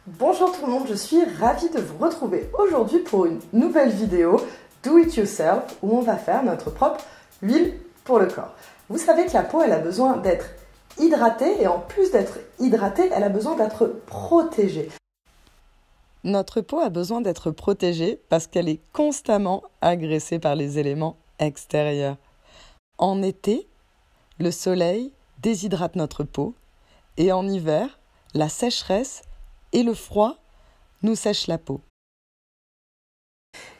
Bonjour tout le monde, je suis ravie de vous retrouver aujourd'hui pour une nouvelle vidéo Do It Yourself où on va faire notre propre huile pour le corps. Vous savez que la peau, elle a besoin d'être hydratée et en plus d'être hydratée, elle a besoin d'être protégée. Notre peau a besoin d'être protégée parce qu'elle est constamment agressée par les éléments extérieurs. En été, le soleil déshydrate notre peau et en hiver, la sécheresse et le froid nous sèchent la peau.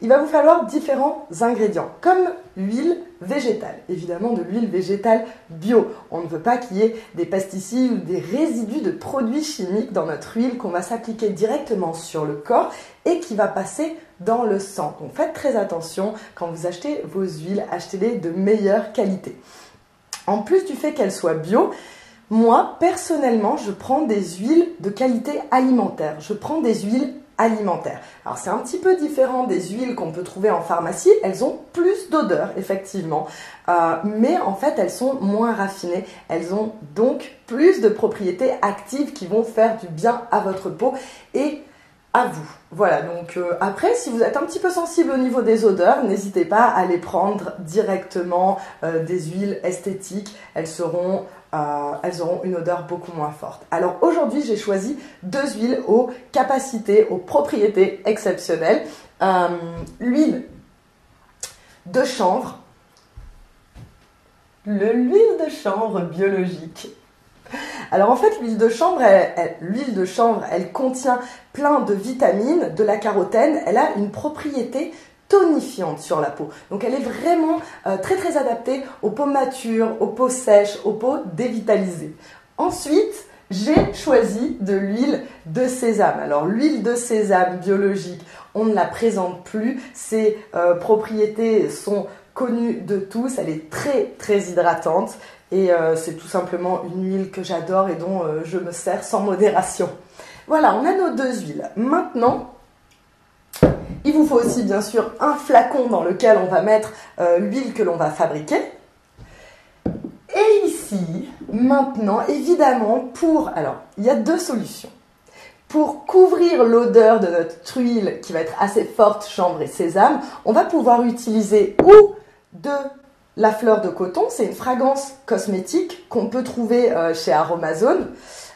Il va vous falloir différents ingrédients, comme l'huile végétale, évidemment de l'huile végétale bio. On ne veut pas qu'il y ait des pesticides ou des résidus de produits chimiques dans notre huile qu'on va s'appliquer directement sur le corps et qui va passer dans le sang. Donc faites très attention quand vous achetez vos huiles, achetez-les de meilleure qualité. En plus du fait qu'elles soient bio, moi, personnellement, je prends des huiles de qualité alimentaire. Je prends des huiles alimentaires. Alors, c'est un petit peu différent des huiles qu'on peut trouver en pharmacie. Elles ont plus d'odeur, effectivement. Mais en fait, elles sont moins raffinées. Elles ont donc plus de propriétés actives qui vont faire du bien à votre peau et à vous. Voilà, donc après, si vous êtes un petit peu sensible au niveau des odeurs, n'hésitez pas à les prendre directement des huiles esthétiques. Elles auront une odeur beaucoup moins forte. Alors aujourd'hui, j'ai choisi deux huiles aux capacités, aux propriétés exceptionnelles. L'huile de chanvre, l'huile de chanvre biologique. Alors en fait, l'huile de chanvre, elle contient plein de vitamines, de la carotène. Elle a une propriété tonifiante sur la peau. Donc elle est vraiment très adaptée aux peaux matures, aux peaux sèches, aux peaux dévitalisées. Ensuite, j'ai choisi de l'huile de sésame. Alors l'huile de sésame biologique, on ne la présente plus. Ses propriétés sont connues de tous. Elle est très hydratante. Et c'est tout simplement une huile que j'adore et dont je me sers sans modération. Voilà, on a nos deux huiles. Maintenant, il vous faut aussi bien sûr un flacon dans lequel on va mettre l'huile que l'on va fabriquer. Et ici, maintenant, évidemment, alors, il y a deux solutions. Pour couvrir l'odeur de notre huile qui va être assez forte, chanvre et sésame, on va pouvoir utiliser ou de la fleur de coton, c'est une fragrance cosmétique qu'on peut trouver chez Aromazone.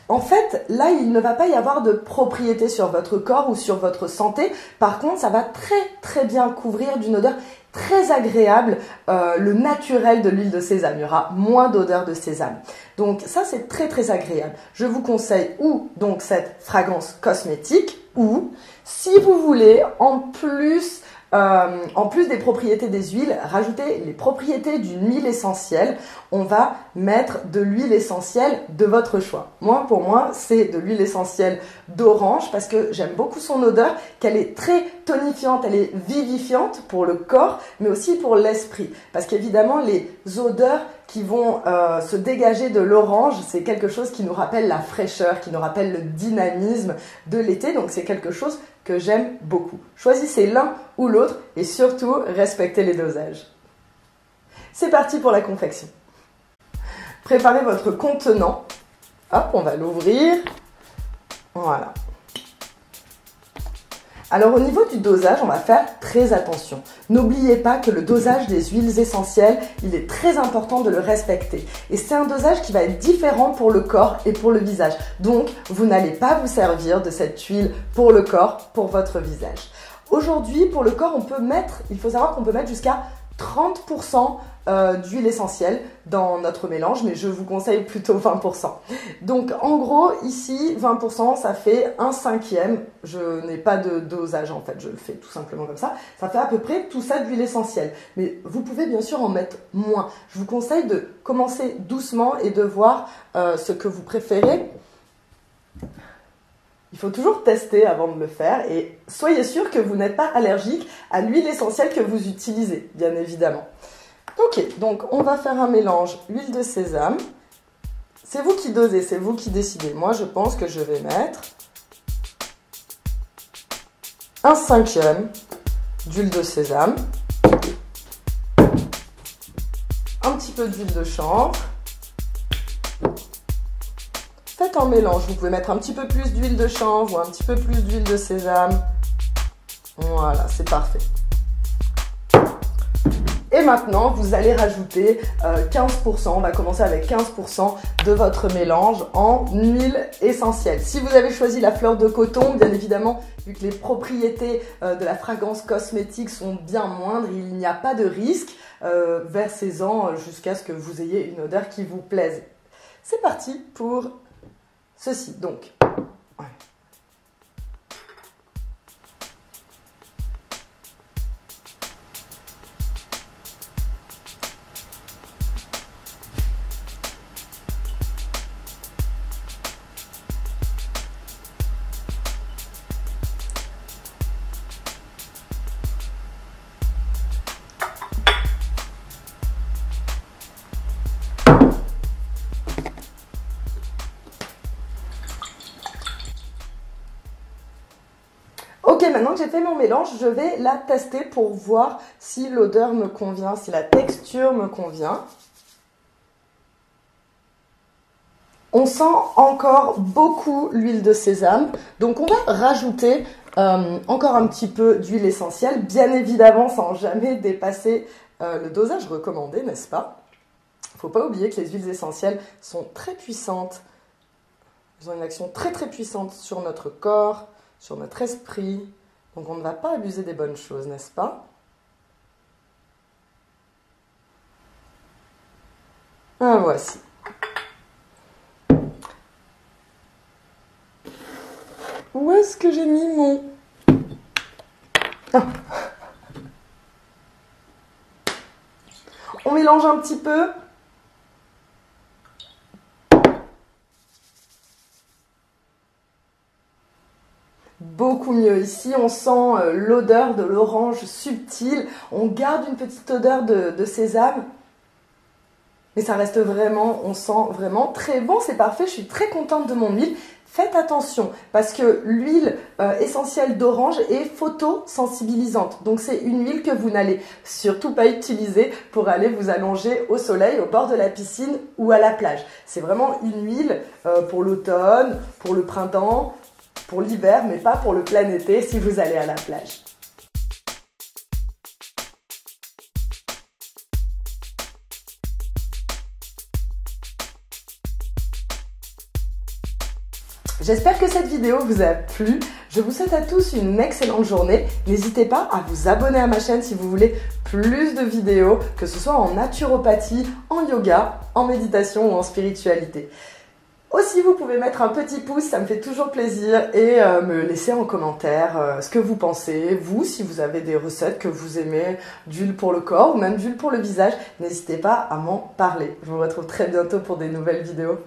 En fait, là, il ne va pas y avoir de propriété sur votre corps ou sur votre santé. Par contre, ça va très bien couvrir d'une odeur très agréable le naturel de l'huile de sésame. Il y aura moins d'odeur de sésame. Donc ça, c'est très agréable. Je vous conseille ou donc cette fragrance cosmétique ou si vous voulez en plus des propriétés des huiles, rajouter les propriétés d'une huile essentielle. On va mettre de l'huile essentielle de votre choix. Pour moi, c'est de l'huile essentielle d'orange parce que j'aime beaucoup son odeur, qu'elle est très tonifiante, elle est vivifiante pour le corps, mais aussi pour l'esprit. Parce qu'évidemment, les odeurs qui vont se dégager de l'orange, c'est quelque chose qui nous rappelle la fraîcheur, qui nous rappelle le dynamisme de l'été. Donc, c'est quelque chose que j'aime beaucoup. Choisissez l'un ou l'autre et surtout, respectez les dosages. C'est parti pour la confection. Préparez votre contenant. Hop, on va l'ouvrir. Voilà. Alors au niveau du dosage, on va faire très attention. N'oubliez pas que le dosage des huiles essentielles, il est très important de le respecter. Et c'est un dosage qui va être différent pour le corps et pour le visage. Donc, vous n'allez pas vous servir de cette huile pour le corps, pour votre visage. Aujourd'hui, pour le corps, il faut savoir qu'on peut mettre jusqu'à 30% d'huile essentielle dans notre mélange, mais je vous conseille plutôt 20%. Donc en gros, ici, 20%, ça fait 1/5. Je n'ai pas de dosage en fait, je le fais tout simplement comme ça. Ça fait à peu près tout ça d'huile essentielle. Mais vous pouvez bien sûr en mettre moins. Je vous conseille de commencer doucement et de voir ce que vous préférez. Il faut toujours tester avant de le faire et soyez sûr que vous n'êtes pas allergique à l'huile essentielle que vous utilisez, bien évidemment. Ok, donc on va faire un mélange huile de sésame. C'est vous qui dosez, c'est vous qui décidez. Moi, je pense que je vais mettre 1/5 d'huile de sésame, un petit peu d'huile de chanvre. Faites un mélange. Vous pouvez mettre un petit peu plus d'huile de chanvre ou un petit peu plus d'huile de sésame. Voilà, c'est parfait. Et maintenant, vous allez rajouter 15%, on va commencer avec 15% de votre mélange en huile essentielle. Si vous avez choisi la fleur de coton, bien évidemment, vu que les propriétés de la fragrance cosmétique sont bien moindres, il n'y a pas de risque. Versez-en jusqu'à ce que vous ayez une odeur qui vous plaise. C'est parti pour ceci. Donc, ok, maintenant que j'ai fait mon mélange, je vais la tester pour voir si l'odeur me convient, si la texture me convient. On sent encore beaucoup l'huile de sésame, donc on va rajouter encore un petit peu d'huile essentielle, bien évidemment sans jamais dépasser le dosage recommandé, n'est-ce pas? Il ne faut pas oublier que les huiles essentielles sont très puissantes, elles ont une action très puissante sur notre corps, sur notre esprit, donc on ne va pas abuser des bonnes choses, n'est-ce pas? Ah, voici. Où est-ce que j'ai mis mon... Ah. On mélange un petit peu. Beaucoup mieux. Ici, on sent l'odeur de l'orange subtile. On garde une petite odeur de sésame. Mais ça reste vraiment, on sent vraiment très bon. C'est parfait. Je suis très contente de mon huile. Faites attention parce que l'huile essentielle d'orange est photosensibilisante. Donc, c'est une huile que vous n'allez surtout pas utiliser pour aller vous allonger au soleil, au bord de la piscine ou à la plage. C'est vraiment une huile pour l'automne, pour le printemps, pour l'hiver, mais pas pour le plein été si vous allez à la plage. J'espère que cette vidéo vous a plu. Je vous souhaite à tous une excellente journée. N'hésitez pas à vous abonner à ma chaîne si vous voulez plus de vidéos, que ce soit en naturopathie, en yoga, en méditation ou en spiritualité. Aussi, vous pouvez mettre un petit pouce, ça me fait toujours plaisir, et me laisser en commentaire ce que vous pensez. Vous, si vous avez des recettes que vous aimez, d'huile pour le corps ou même d'huile pour le visage, n'hésitez pas à m'en parler. Je vous retrouve très bientôt pour des nouvelles vidéos.